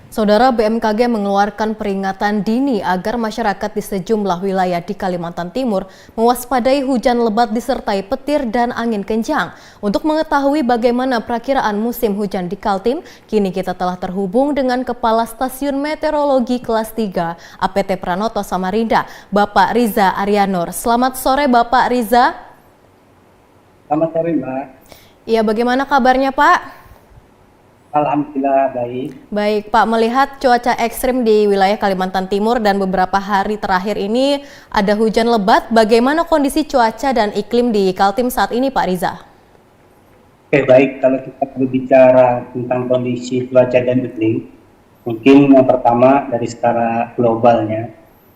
Saudara, BMKG mengeluarkan peringatan dini agar masyarakat di sejumlah wilayah di Kalimantan Timur mewaspadai hujan lebat disertai petir dan angin kencang. Untuk mengetahui bagaimana perakiraan musim hujan di Kaltim, kini kita telah terhubung dengan Kepala Stasiun Meteorologi Kelas 3 APT Pranoto Samarinda, Bapak Riza Arianur. Selamat sore Bapak Riza. Selamat sore, Mbak. Iya, bagaimana kabarnya Pak? Alhamdulillah baik. Baik Pak, melihat cuaca ekstrim di wilayah Kalimantan Timur dan beberapa hari terakhir ini ada hujan lebat, bagaimana kondisi cuaca dan iklim di Kaltim saat ini Pak Riza? Oke, baik. Kalau kita berbicara tentang kondisi cuaca dan iklim, mungkin yang pertama dari secara globalnya,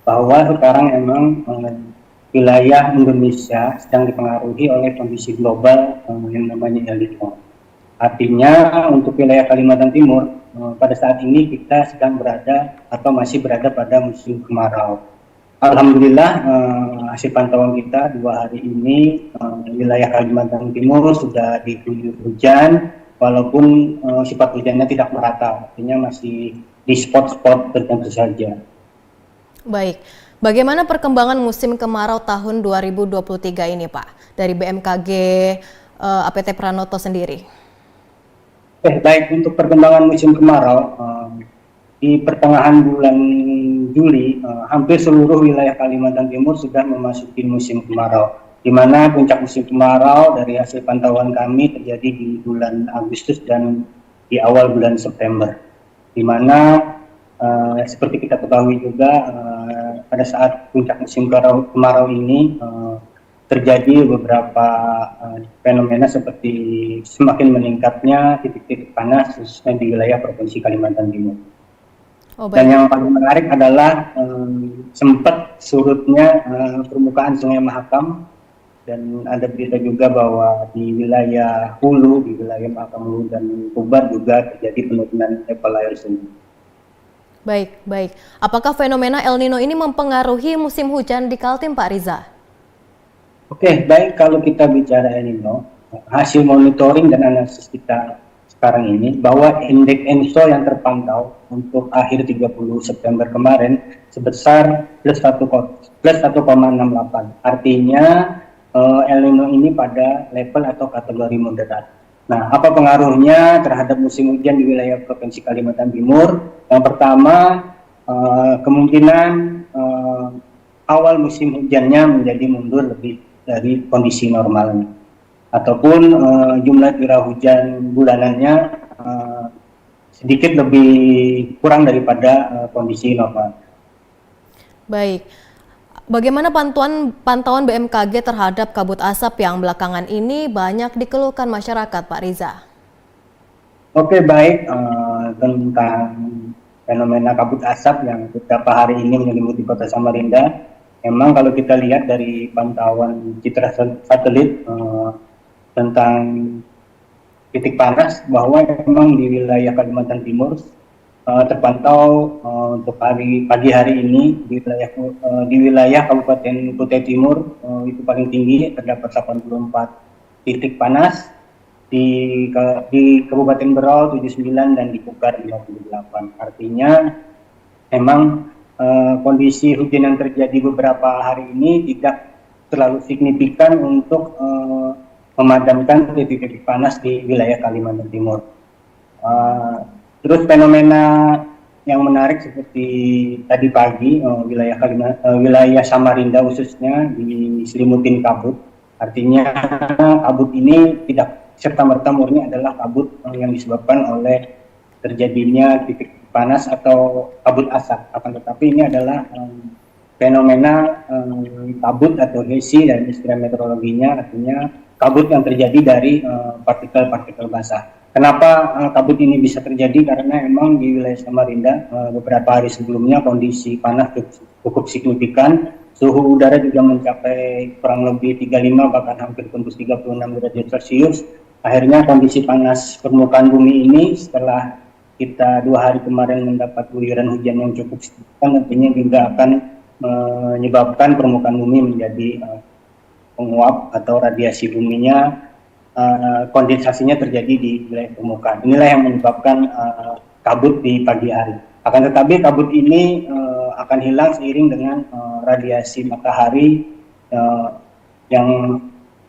bahwa sekarang emang wilayah Indonesia sedang dipengaruhi oleh kondisi global yang namanya El Niño. Artinya untuk wilayah Kalimantan Timur pada saat ini kita sedang berada atau masih berada pada musim kemarau. Alhamdulillah hasil pantauan kita 2 hari ini wilayah Kalimantan Timur sudah diguyur hujan, walaupun sifat hujannya tidak merata, artinya masih di spot-spot tertentu saja. Baik, bagaimana perkembangan musim kemarau tahun 2023 ini Pak dari BMKG APT Pranoto sendiri? Baik, untuk perkembangan musim kemarau, di pertengahan bulan Juli, hampir seluruh wilayah Kalimantan Timur sudah memasuki musim kemarau, di mana puncak musim kemarau dari hasil pantauan kami terjadi di bulan Agustus dan di awal bulan September, di mana seperti kita ketahui juga pada saat puncak musim kemarau ini terjadi beberapa fenomena seperti semakin meningkatnya titik-titik panas khususnya di wilayah Provinsi Kalimantan Timur. Dan yang paling menarik adalah sempat surutnya permukaan Sungai Mahakam, dan ada berita juga bahwa di wilayah Hulu, di wilayah Mahakam Hulu dan Tubar juga terjadi penurunan level air sungai. Baik. Apakah fenomena El Niño ini mempengaruhi musim hujan di Kaltim Pak Riza? Oke, baik, kalau kita bicara El Niño, hasil monitoring dan analisis kita sekarang ini bahwa indeks ENSO yang terpantau untuk akhir 30 September kemarin sebesar plus 1,68. Artinya El Niño ini pada level atau kategori moderat. Nah, apa pengaruhnya terhadap musim hujan di wilayah Provinsi Kalimantan Timur? Yang pertama, kemungkinan awal musim hujannya menjadi mundur lebih dari kondisi normalnya, ataupun jumlah curah hujan bulanannya sedikit lebih kurang daripada kondisi normal. Baik, bagaimana pantauan BMKG terhadap kabut asap yang belakangan ini banyak dikeluhkan masyarakat Pak Riza? Oke, baik, tentang fenomena kabut asap yang beberapa hari ini menyelimuti kota Samarinda. Memang kalau kita lihat dari pantauan citra satelit tentang titik panas, bahwa memang di wilayah Kalimantan Timur terpantau untuk pagi hari ini di wilayah Kabupaten Kutai Timur itu paling tinggi, terdapat 84 titik panas, di Kabupaten Berau 79 dan di Pugar 58. Artinya memang kondisi hujan yang terjadi beberapa hari ini tidak terlalu signifikan untuk memadamkan titik-titik panas di wilayah Kalimantan Timur. Terus fenomena yang menarik seperti tadi pagi wilayah Samarinda khususnya diselimutin kabut. Artinya kabut ini tidak serta-merta murni adalah kabut yang disebabkan oleh terjadinya titik panas atau kabut asap, akan tetapi ini adalah fenomena kabut atau HESI dan istilah meteorologinya, artinya kabut yang terjadi dari partikel-partikel basah. Kenapa kabut ini bisa terjadi? Karena memang di wilayah Samarinda beberapa hari sebelumnya kondisi panas cukup signifikan, suhu udara juga mencapai kurang lebih 35 bahkan hampir tembus 36 derajat Celcius. Akhirnya kondisi panas permukaan bumi ini setelah kita 2 hari kemarin mendapat guyuran hujan yang cukup signifikan, tentunya juga akan menyebabkan permukaan bumi menjadi penguap atau radiasi buminya kondensasinya terjadi di wilayah permukaan. Inilah yang menyebabkan kabut di pagi hari. Akan tetapi kabut ini akan hilang seiring dengan radiasi matahari yang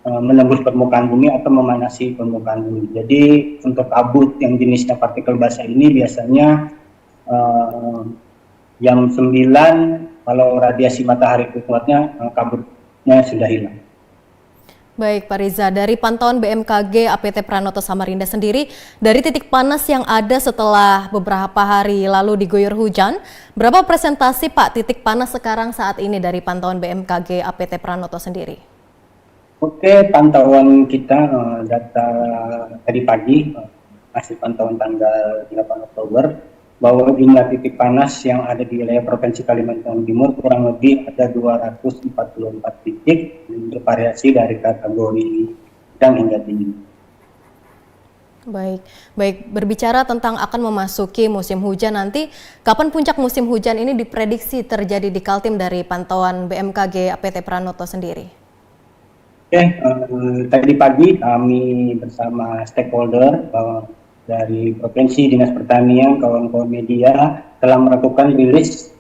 menembus permukaan bumi atau memanasi permukaan bumi. Jadi untuk kabut yang jenisnya partikel basah ini biasanya jam 9 kalau radiasi matahari kuatnya kabutnya sudah hilang. Baik Pak Riza, dari pantauan BMKG APT Pranoto Samarinda sendiri, dari titik panas yang ada setelah beberapa hari lalu diguyur hujan, berapa presentasi Pak titik panas sekarang saat ini dari pantauan BMKG APT Pranoto sendiri? Oke, pantauan kita data tadi pagi, hasil pantauan tanggal 8 Oktober, bahwa jumlah titik panas yang ada di wilayah Provinsi Kalimantan Timur kurang lebih ada 244 titik, bervariasi dari kategori sedang hingga tinggi. Baik. Berbicara tentang akan memasuki musim hujan nanti, kapan puncak musim hujan ini diprediksi terjadi di Kaltim dari pantauan BMKG APT Pranoto sendiri? Oke, tadi pagi kami bersama stakeholder dari Provinsi, Dinas Pertanian, kawan-kawan media telah melakukan rilis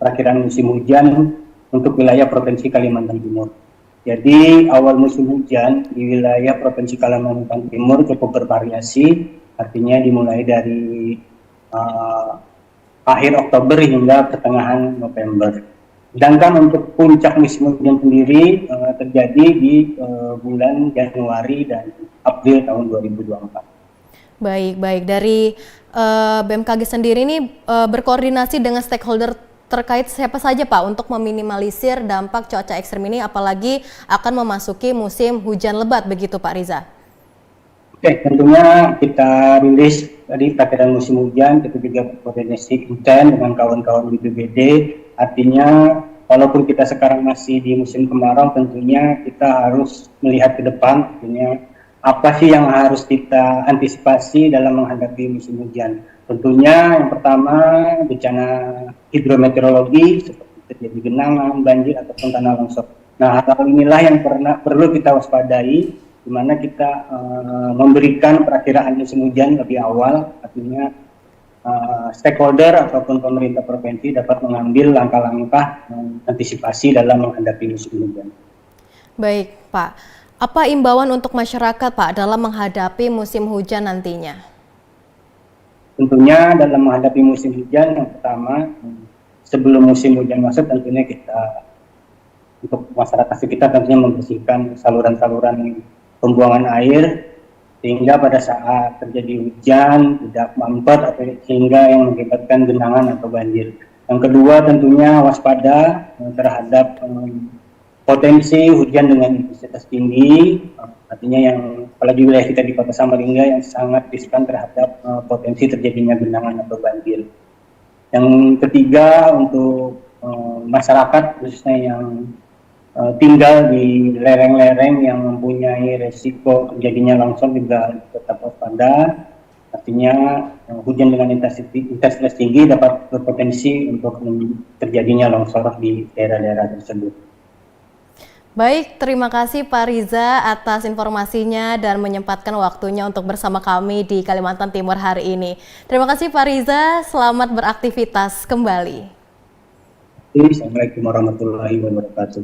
perakhiran musim hujan untuk wilayah Provinsi Kalimantan Timur. Jadi awal musim hujan di wilayah Provinsi Kalimantan Timur cukup bervariasi, artinya dimulai dari akhir Oktober hingga pertengahan November. Sedangkan untuk puncak musim hujan sendiri terjadi di bulan Januari dan April tahun 2024. Baik. Dari BMKG sendiri ini berkoordinasi dengan stakeholder terkait siapa saja Pak untuk meminimalisir dampak cuaca ekstrim ini, apalagi akan memasuki musim hujan lebat begitu Pak Riza? Oke, tentunya kita rilis tadi perakhiran musim hujan, kita juga berkoordinasi intent dengan kawan-kawan BPBD, artinya walaupun kita sekarang masih di musim kemarau, tentunya kita harus melihat ke depan, artinya apa sih yang harus kita antisipasi dalam menghadapi musim hujan. Tentunya yang pertama bencana hidrometeorologi seperti terjadi genangan, banjir ataupun tanah longsor. Nah, hal inilah yang perlu kita waspadai, di mana kita memberikan perakiraan musim hujan lebih awal, artinya stakeholder ataupun pemerintah provinsi dapat mengambil langkah-langkah antisipasi dalam menghadapi musim hujan. Baik Pak. Apa imbauan untuk masyarakat Pak dalam menghadapi musim hujan nantinya? Tentunya dalam menghadapi musim hujan, yang pertama sebelum musim hujan masuk tentunya kita untuk masyarakat kita tentunya membersihkan saluran-saluran pembuangan air sehingga pada saat terjadi hujan tidak mampet atau sehingga yang mengakibatkan genangan atau banjir. Yang kedua tentunya waspada terhadap potensi hujan dengan intensitas tinggi, artinya yang apalagi wilayah kita di Kota Samarinda yang sangat riskan terhadap potensi terjadinya genangan atau banjir. Yang ketiga untuk masyarakat khususnya yang tinggal di lereng-lereng yang mempunyai resiko terjadinya longsor juga tetap waspada, artinya hujan dengan intensitas tinggi dapat berpotensi untuk terjadinya longsor di daerah-daerah tersebut. Baik, terima kasih Pak Riza atas informasinya dan menyempatkan waktunya untuk bersama kami di Kalimantan Timur hari ini. Terima kasih Pak Riza, selamat beraktivitas kembali. Assalamualaikum warahmatullahi wabarakatuh.